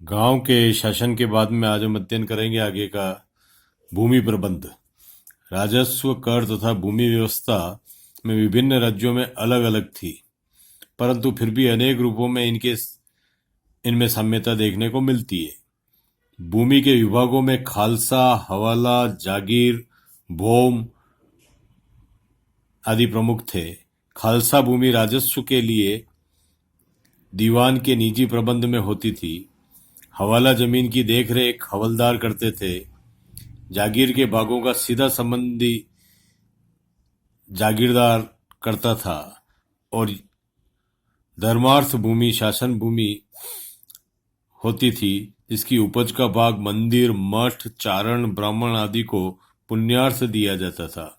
गांव के शासन के बाद में आज हम अध्ययन करेंगे आगे का भूमि प्रबंध। राजस्व, कर तथा भूमि व्यवस्था में विभिन्न राज्यों में अलग अलग थी, परंतु फिर भी अनेक रूपों में इनमें साम्यता देखने को मिलती है। भूमि के विभागों में खालसा, हवाला, जागीर, भोम आदि प्रमुख थे। खालसा भूमि राजस्व के लिए दीवान के निजी प्रबंध में होती थी। हवाला जमीन की देखरेख हवलदार करते थे। जागीर के भागों का सीधा संबंधी जागीरदार करता था और धर्मार्थ भूमि शासन भूमि होती थी, जिसकी उपज का भाग मंदिर, मठ, चारण, ब्राह्मण आदि को पुण्यार्थ दिया जाता था।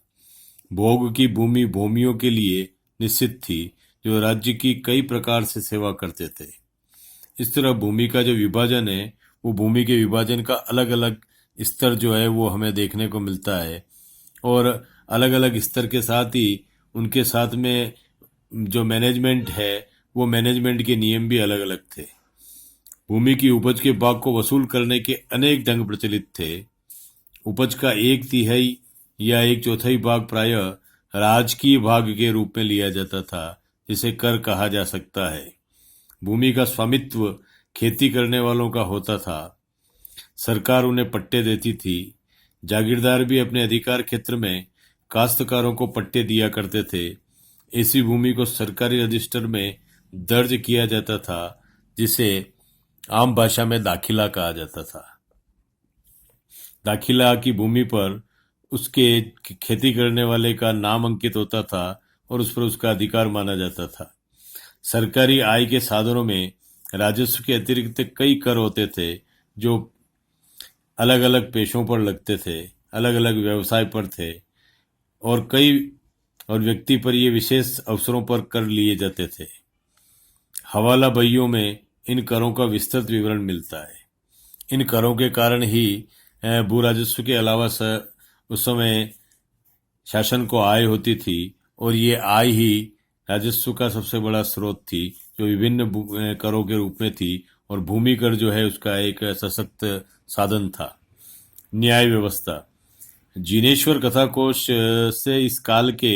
भोग की भूमि भूमियों के लिए निश्चित थी, जो राज्य की कई प्रकार से सेवा करते थे। इस तरह भूमि का जो विभाजन है, वो भूमि के विभाजन का अलग अलग स्तर जो है वो हमें देखने को मिलता है, और अलग अलग स्तर के साथ ही उनके साथ में जो मैनेजमेंट है, वो मैनेजमेंट के नियम भी अलग अलग थे। भूमि की उपज के भाग को वसूल करने के अनेक ढंग प्रचलित थे। उपज का 1/3 या 1/4 भाग प्रायः राजकीय भाग के रूप में लिया जाता था, जिसे कर कहा जा सकता है। भूमि का स्वामित्व खेती करने वालों का होता था। सरकार उन्हें पट्टे देती थी। जागीरदार भी अपने अधिकार क्षेत्र में काश्तकारों को पट्टे दिया करते थे। ऐसी भूमि को सरकारी रजिस्टर में दर्ज किया जाता था, जिसे आम भाषा में दाखिला कहा जाता था। दाखिला की भूमि पर उसके खेती करने वाले का नाम अंकित होता था और उस पर उसका अधिकार माना जाता था। सरकारी आय के साधनों में राजस्व के अतिरिक्त कई कर होते थे, जो अलग अलग पेशों पर लगते थे, अलग अलग व्यवसाय पर थे, और व्यक्ति पर ये विशेष अवसरों पर कर लिए जाते थे। हवाला बहियों में इन करों का विस्तृत विवरण मिलता है। इन करों के कारण ही भू राजस्व के अलावा उस समय शासन को आय होती थी, और ये आय ही राजस्व का सबसे बड़ा स्रोत थी, जो विभिन्न करों के रूप में थी, और भूमि कर जो है उसका एक सशक्त साधन था। न्याय व्यवस्था। जिनेश्वर कथाकोश से इस काल के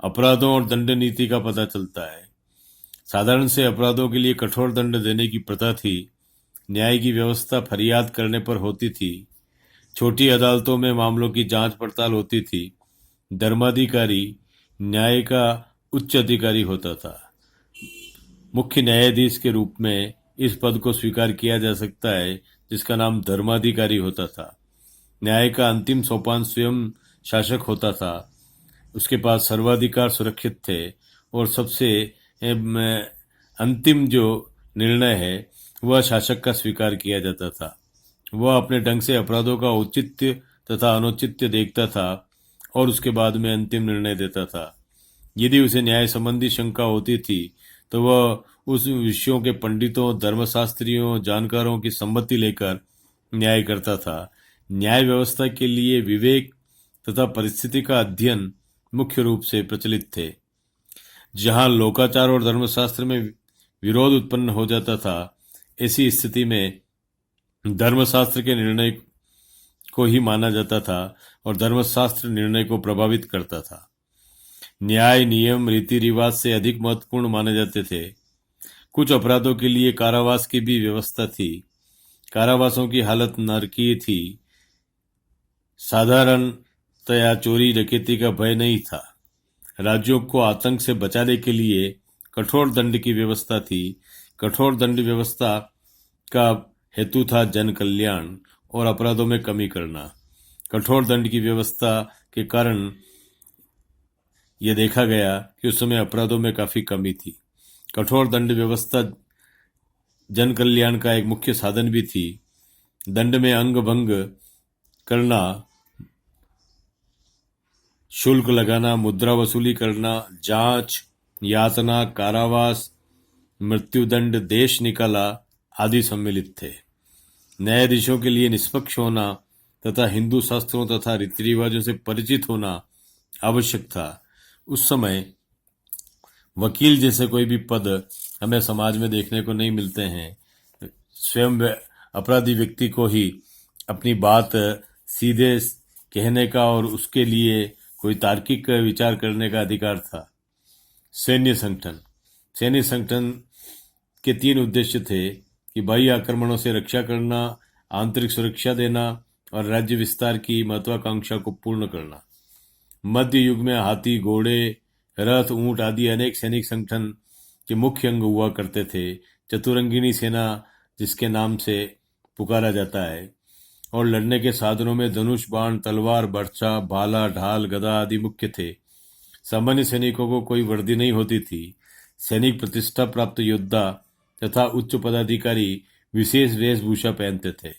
अपराधों और दंड नीति का पता चलता है। साधारण से अपराधों के लिए कठोर दंड देने की प्रथा थी। न्याय की व्यवस्था फरियाद करने पर होती थी। छोटी अदालतों में मामलों की जांच पड़ताल होती थी। धर्माधिकारी न्याय का उच्च अधिकारी होता था। मुख्य न्यायाधीश के रूप में इस पद को स्वीकार किया जा सकता है, जिसका नाम धर्माधिकारी होता था। न्याय का अंतिम सोपान स्वयं शासक होता था। उसके पास सर्वाधिकार सुरक्षित थे, और सबसे अंतिम जो निर्णय है वह शासक का स्वीकार किया जाता था। वह अपने ढंग से अपराधों का औचित्य तथा अनुचित्य देखता था और उसके बाद में अंतिम निर्णय देता था। यदि उसे न्याय संबंधी शंका होती थी तो वह उस विषयों के पंडितों, धर्मशास्त्रियों, जानकारों की सम्मति लेकर न्याय करता था। न्याय व्यवस्था के लिए विवेक तथा परिस्थिति का अध्ययन मुख्य रूप से प्रचलित थे। जहां लोकाचार और धर्मशास्त्र में विरोध उत्पन्न हो जाता था, ऐसी स्थिति में धर्मशास्त्र के निर्णय को ही माना जाता था और धर्मशास्त्र निर्णय को प्रभावित करता था। न्याय नियम रीति रिवाज से अधिक महत्वपूर्ण माने जाते थे। कुछ अपराधों के लिए कारावास की भी व्यवस्था थी। कारावासों की हालत नरकीय थी। साधारणतया चोरी डकैती का भय नहीं था। राज्यों को आतंक से बचाने के लिए कठोर दंड की व्यवस्था थी। कठोर दंड व्यवस्था का हेतु था जन कल्याण और अपराधों में कमी करना। कठोर दंड की व्यवस्था के कारण यह देखा गया कि उस समय अपराधों में काफी कमी थी। कठोर दंड व्यवस्था जन कल्याण का एक मुख्य साधन भी थी। दंड में अंग भंग करना, शुल्क लगाना, मुद्रा वसूली करना, जांच, यातना, कारावास, मृत्युदंड, देश निकाला आदि सम्मिलित थे। न्यायाधीशों के लिए निष्पक्ष होना तथा हिंदू शास्त्रों तथा रीति रिवाजों से परिचित होना आवश्यक था। उस समय वकील जैसे कोई भी पद हमें समाज में देखने को नहीं मिलते हैं। स्वयं अपराधी व्यक्ति को ही अपनी बात सीधे कहने का और उसके लिए कोई तार्किक विचार करने का अधिकार था। सैन्य संगठन के 3 उद्देश्य थे कि बाह्य आक्रमणों से रक्षा करना, आंतरिक सुरक्षा देना और राज्य विस्तार की महत्वाकांक्षा को पूर्ण करना। मध्य युग में हाथी, घोड़े, रथ, ऊंट आदि अनेक सैनिक संगठन के मुख्य अंग हुआ करते थे। चतुरंगिनी सेना जिसके नाम से पुकारा जाता है, और लड़ने के साधनों में धनुष, बाण, तलवार, बर्छा, भाला, ढाल, गदा आदि मुख्य थे। सामान्य सैनिकों को कोई वर्दी नहीं होती थी। सैनिक प्रतिष्ठा प्राप्त योद्धा तथा उच्च पदाधिकारी विशेष वेशभूषा पहनते थे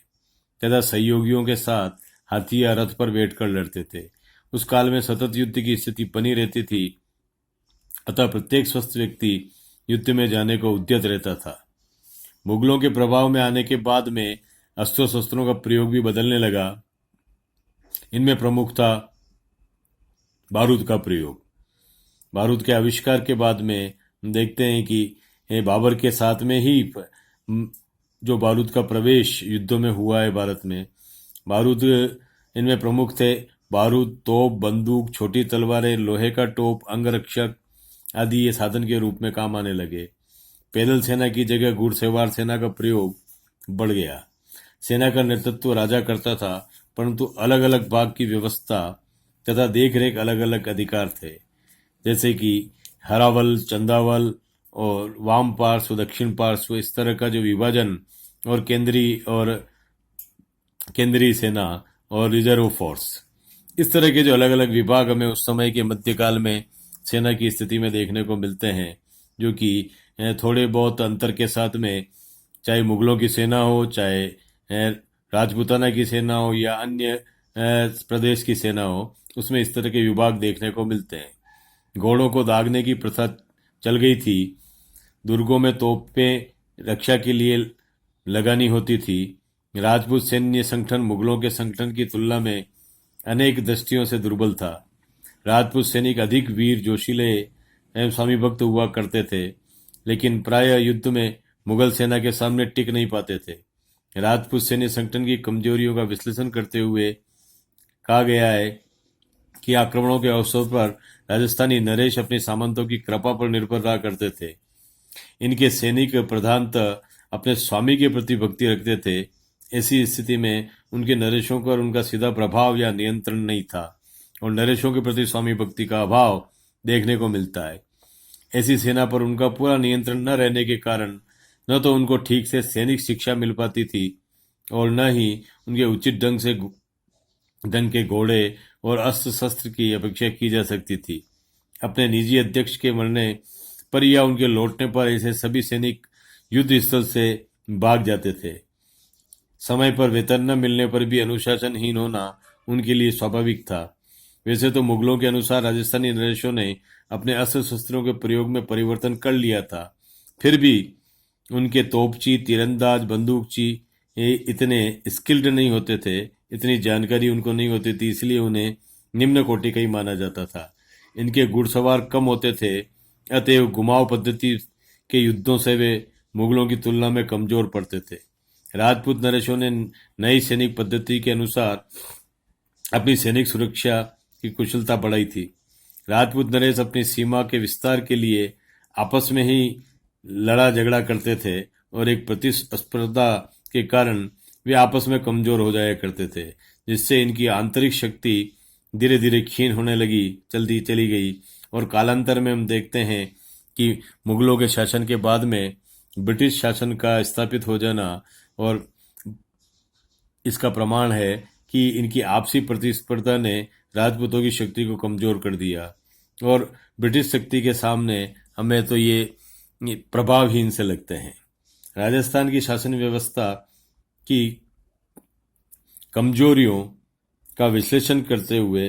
तथा सहयोगियों के साथ हाथी या रथ पर बैठकर लड़ते थे। उस काल में सतत युद्ध की स्थिति बनी रहती थी, अतः प्रत्येक स्वस्थ व्यक्ति युद्ध में जाने को उद्यत रहता था। मुगलों के प्रभाव में आने के बाद में अस्त्र शस्त्रों का प्रयोग भी बदलने लगा। इनमें प्रमुख था बारूद का प्रयोग। बारूद के आविष्कार के बाद में हम देखते हैं कि बाबर के साथ में ही जो बारूद का प्रवेश युद्धों में हुआ है भारत में। बारूद इनमें प्रमुख थे बारूद, तोप, बंदूक, छोटी तलवारें, लोहे का टोप, अंगरक्षक आदि ये साधन के रूप में काम आने लगे। पैदल सेना की जगह घुड़सवार सेना का प्रयोग बढ़ गया। सेना का नेतृत्व राजा करता था, परंतु अलग अलग भाग की व्यवस्था तथा देखरेख अलग अलग अधिकार थे, जैसे कि हरावल, चंदावल और वाम पार्श्व, दक्षिण पार्श्व, इस तरह का जो विभाजन, और केंद्रीय सेना और रिजर्व फोर्स, इस तरह के जो अलग अलग विभाग हमें उस समय के मध्यकाल में सेना की स्थिति में देखने को मिलते हैं, जो कि थोड़े बहुत अंतर के साथ में, चाहे मुगलों की सेना हो, चाहे राजपूताना की सेना हो या अन्य प्रदेश की सेना हो, उसमें इस तरह के विभाग देखने को मिलते हैं। घोड़ों को दागने की प्रथा चल गई थी। दुर्गों में तोपें रक्षा के लिए लगानी होती थी। राजपूत सैन्य संगठन मुगलों के संगठन की तुलना में अनेक दृष्टियों से दुर्बल था। राजपूत सैनिक अधिक वीर, जोशीले एवं स्वामी भक्त हुआ करते थे, लेकिन प्रायः युद्ध में मुगल सेना के सामने टिक नहीं पाते थे। राजपूत सैन्य संगठन की कमजोरियों का विश्लेषण करते हुए कहा गया है कि आक्रमणों के अवसर पर राजस्थानी नरेश अपने सामंतों की कृपा पर निर्भर रहा करते थे। इनके सैनिक प्रधानतः अपने स्वामी के प्रति भक्ति रखते थे। ऐसी स्थिति में उनके नरेशों पर उनका सीधा प्रभाव या नियंत्रण नहीं था, और नरेशों के प्रति स्वामी भक्ति का अभाव देखने को मिलता है। ऐसी सेना पर उनका पूरा नियंत्रण न रहने के कारण न तो उनको ठीक से सैनिक शिक्षा मिल पाती थी और न ही उनके उचित ढंग के घोड़े और अस्त्र शस्त्र की अपेक्षा की जा सकती थी। अपने निजी अध्यक्ष के मरने पर या उनके लौटने पर ऐसे सभी सैनिक युद्ध स्थल से भाग जाते थे। समय पर वेतन न मिलने पर भी अनुशासनहीन होना उनके लिए स्वाभाविक था। वैसे तो मुगलों के अनुसार राजस्थानी नरेशों ने अपने अस्त्र शस्त्रों के प्रयोग में परिवर्तन कर लिया था, फिर भी उनके तोपची, तीरंदाज, बंदूकची इतने स्किल्ड नहीं होते थे, इतनी जानकारी उनको नहीं होती थी, इसलिए उन्हें निम्न कोटि का ही माना जाता था। इनके घुड़सवार कम होते थे, अतएव घुमाव पद्धति के युद्धों से वे मुगलों की तुलना में कमजोर पड़ते थे। राजपूत नरेशों ने नई सैनिक पद्धति के अनुसार अपनी सैनिक सुरक्षा की कुशलता बढ़ाई थी। राजपूत नरेश अपनी सीमा के विस्तार के लिए आपस में ही लड़ा झगड़ा करते थे और एक प्रतिस्पर्धा के कारण वे आपस में कमजोर हो जाया करते थे, जिससे इनकी आंतरिक शक्ति धीरे धीरे क्षीण होने लगी चली गई। और कालांतर में हम देखते हैं कि मुगलों के शासन के बाद में ब्रिटिश शासन का स्थापित हो जाना, और इसका प्रमाण है कि इनकी आपसी प्रतिस्पर्धा ने राजपूतों की शक्ति को कमजोर कर दिया, और ब्रिटिश शक्ति के सामने हमें तो ये प्रभावहीन से लगते हैं। राजस्थान की शासन व्यवस्था की कमजोरियों का विश्लेषण करते हुए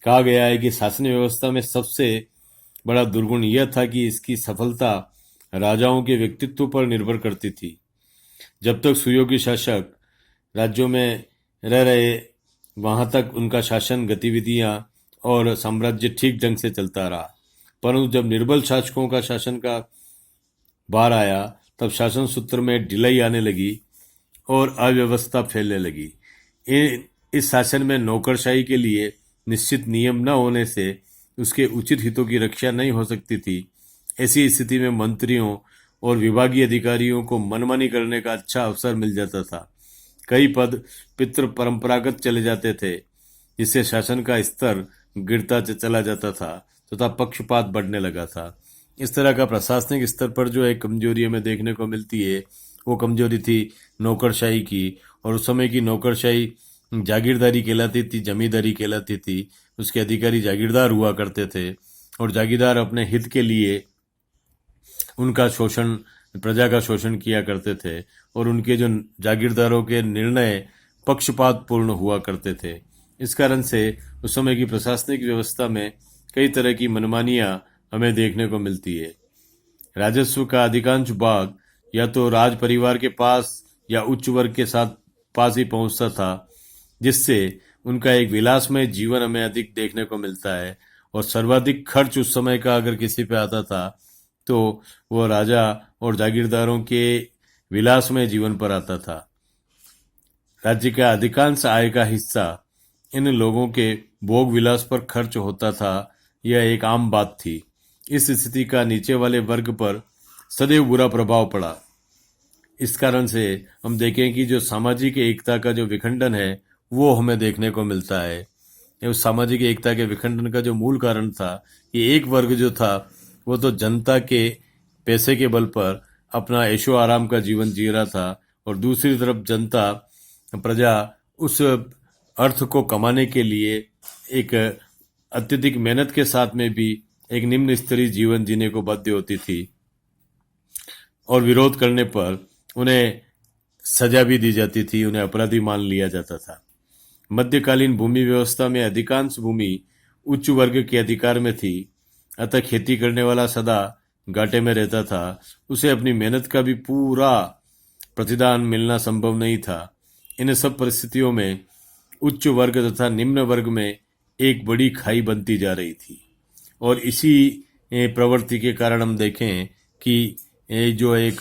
कहा गया है कि शासन व्यवस्था में सबसे बड़ा दुर्गुण यह था कि इसकी सफलता राजाओं के व्यक्तित्व पर निर्भर करती थी। जब तक सुयोग्य शासक राज्यों में रह रहे, वहां तक उनका शासन, गतिविधियां और साम्राज्य ठीक ढंग से चलता रहा। परंतु जब निर्बल शासकों का शासन का बार आया, तब शासन सूत्र में ढिलाई आने लगी और अव्यवस्था फैलने लगी। इस शासन में नौकरशाही के लिए निश्चित नियम न होने से उसके उचित हितों की रक्षा नहीं हो सकती थी। ऐसी स्थिति में मंत्रियों और विभागीय अधिकारियों को मनमानी करने का अच्छा अवसर मिल जाता था। कई पद पितृ परंपरागत चले जाते थे, जिससे शासन का स्तर गिरता चला जाता था तथा पक्षपात बढ़ने लगा था। इस तरह का प्रशासनिक स्तर पर जो एक कमजोरी हमें देखने को मिलती है, वो कमजोरी थी नौकरशाही की। और उस समय की नौकरशाही जागीरदारी कहलाती थी, जमींदारी कहलाती थी। उसके अधिकारी जागीरदार हुआ करते थे और जागीरदार अपने हित के लिए उनका शोषण, प्रजा का शोषण किया करते थे और उनके जो जागीरदारों के निर्णय पक्षपात पूर्ण हुआ करते थे। इस कारण से उस समय की प्रशासनिक व्यवस्था में कई तरह की मनमानियां हमें देखने को मिलती है। राजस्व का अधिकांश भाग या तो राज परिवार के पास या उच्च वर्ग के साथ पास ही पहुंचता था, जिससे उनका एक विलासमय जीवन हमें अधिक देखने को मिलता है। और सर्वाधिक खर्च उस समय का अगर किसी पे आता था तो वो राजा और जागीरदारों के विलासमय जीवन पर आता था। राज्य का अधिकांश आय का हिस्सा इन लोगों के भोग विलास पर खर्च होता था। यह एक आम बात थी। इस स्थिति का नीचे वाले वर्ग पर सदैव बुरा प्रभाव पड़ा। इस कारण से हम देखें कि जो सामाजिक एकता का जो विखंडन है वो हमें देखने को मिलता है। उस सामाजिक एकता के विखंडन का जो मूल कारण था कि एक वर्ग जो था वो तो जनता के पैसे के बल पर अपना ऐशो आराम का जीवन जी रहा था और दूसरी तरफ जनता, प्रजा उस अर्थ को कमाने के लिए एक अत्यधिक मेहनत के साथ में भी एक निम्न स्तरीय जीवन जीने को बाध्य होती थी और विरोध करने पर उन्हें सजा भी दी जाती थी, उन्हें अपराधी मान लिया जाता था। मध्यकालीन भूमि व्यवस्था में अधिकांश भूमि उच्च वर्ग के अधिकार में थी, अतः खेती करने वाला सदा घाटे में रहता था। उसे अपनी मेहनत का भी पूरा प्रतिदान मिलना संभव नहीं था। इन सब परिस्थितियों में उच्च वर्ग तथा निम्न वर्ग में एक बड़ी खाई बनती जा रही थी। और इसी प्रवृत्ति के कारण हम देखें कि जो एक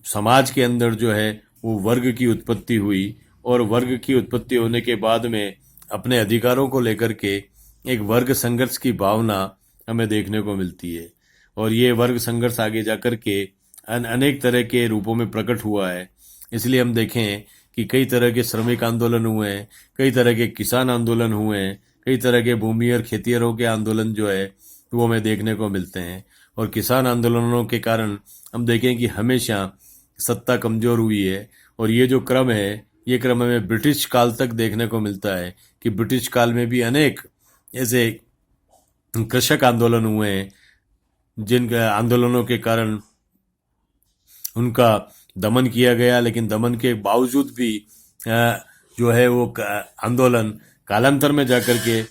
समाज के अंदर जो है वो वर्ग की उत्पत्ति हुई और वर्ग की उत्पत्ति होने के बाद में अपने अधिकारों को लेकर के एक वर्ग संघर्ष की भावना हमें देखने को मिलती है। और ये वर्ग संघर्ष आगे जाकर के अनेक तरह के रूपों में प्रकट हुआ है। इसलिए हम देखें कि कई तरह के श्रमिक आंदोलन हुए हैं, कई तरह के किसान आंदोलन हुए हैं, कई तरह के भूमि और खेतिहरों के आंदोलन जो है वो हमें देखने को मिलते हैं। और किसान आंदोलनों के कारण हम देखें कि हमेशा सत्ता कमजोर हुई है। और ये जो क्रम है, ये क्रम हमें ब्रिटिश काल तक देखने को मिलता है कि ब्रिटिश काल में भी अनेक ऐसे कृषक आंदोलन हुए हैं जिन आंदोलनों के कारण उनका दमन किया गया, लेकिन दमन के बावजूद भी जो है वो आंदोलन कालांतर में जाकर के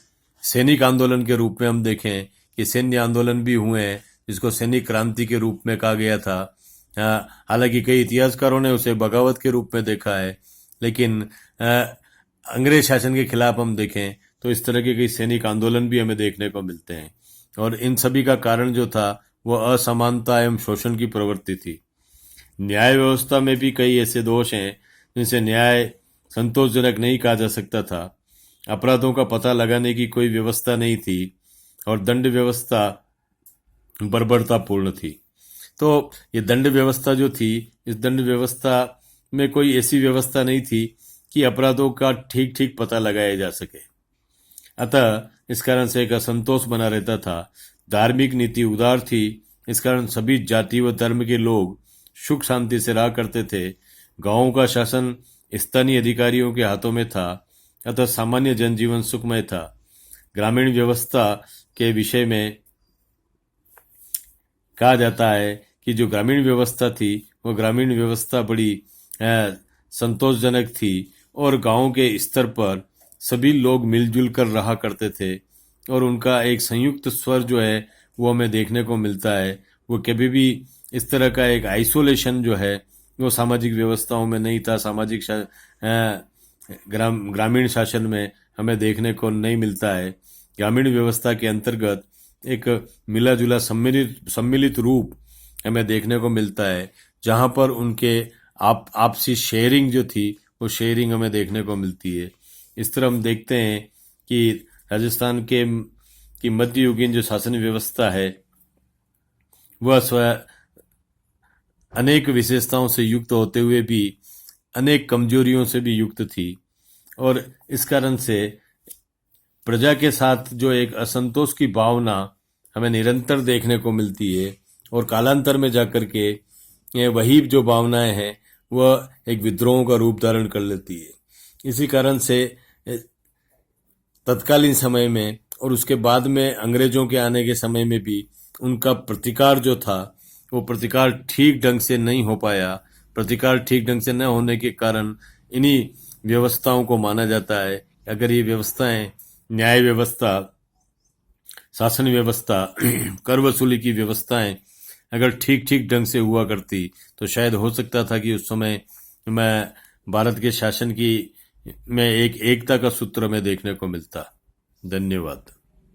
सैनिक आंदोलन के रूप में हम देखें कि सैन्य आंदोलन भी हुए हैं, जिसको सैनिक क्रांति के रूप में कहा गया था। हालांकि कई इतिहासकारों ने उसे बगावत के रूप में देखा है, लेकिन अंग्रेज शासन के खिलाफ हम देखें तो इस तरह के कई सैनिक आंदोलन भी हमें देखने को मिलते हैं। और इन सभी का कारण जो था वो असमानता एवं शोषण की प्रवृत्ति थी। न्याय व्यवस्था में भी कई ऐसे दोष हैं जिनसे न्याय संतोषजनक नहीं कहा जा सकता था। अपराधों का पता लगाने की कोई व्यवस्था नहीं थी और दंड व्यवस्था बर्बरतापूर्ण थी। तो ये दंड व्यवस्था जो थी, इस दंड व्यवस्था में कोई ऐसी व्यवस्था नहीं थी कि अपराधों का ठीक ठीक पता लगाया जा सके। अतः इस कारण से एक असंतोष बना रहता था। धार्मिक नीति उदार थी, इस कारण सभी जाति व धर्म के लोग सुख शांति से रहा करते थे। गांवों का शासन स्थानीय अधिकारियों के हाथों में था, अतः सामान्य जनजीवन सुखमय था। ग्रामीण व्यवस्था के विषय में कहा जाता है कि जो ग्रामीण व्यवस्था थी वो ग्रामीण व्यवस्था बड़ी संतोषजनक थी और गांवों के स्तर पर सभी लोग मिलजुल कर रहा करते थे और उनका एक संयुक्त स्वर जो है वो हमें देखने को मिलता है। वो कभी भी इस तरह का एक आइसोलेशन जो है वो सामाजिक व्यवस्थाओं में नहीं था, सामाजिक ग्रामीण शासन में हमें देखने को नहीं मिलता है। ग्रामीण व्यवस्था के अंतर्गत एक मिला जुला सम्मिलित रूप हमें देखने को मिलता है, जहाँ पर उनके आपसी शेयरिंग जो थी वो शेयरिंग हमें देखने को मिलती है। इस तरह हम देखते हैं कि राजस्थान के की मध्ययुगीन जो शासन व्यवस्था है वह अनेक विशेषताओं से युक्त होते हुए भी अनेक कमजोरियों से भी युक्त थी, और इस कारण से प्रजा के साथ जो एक असंतोष की भावना हमें निरंतर देखने को मिलती है, और कालांतर में जाकर के ये वही जो भावनाएं हैं वह एक विद्रोह का रूप धारण कर लेती है। इसी कारण से तत्कालीन समय में और उसके बाद में अंग्रेजों के आने के समय में भी उनका प्रतिकार जो था वो प्रतिकार ठीक ढंग से नहीं हो पाया। प्रतिकार ठीक ढंग से न होने के कारण इन्हीं व्यवस्थाओं को माना जाता है। अगर ये व्यवस्थाएं, न्याय व्यवस्था, शासन व्यवस्था, कर वसूली की व्यवस्थाएं अगर ठीक ठीक ढंग से हुआ करती तो शायद हो सकता था कि उस समय मैं भारत के शासन की में एक एकता का सूत्र में देखने को मिलता। धन्यवाद।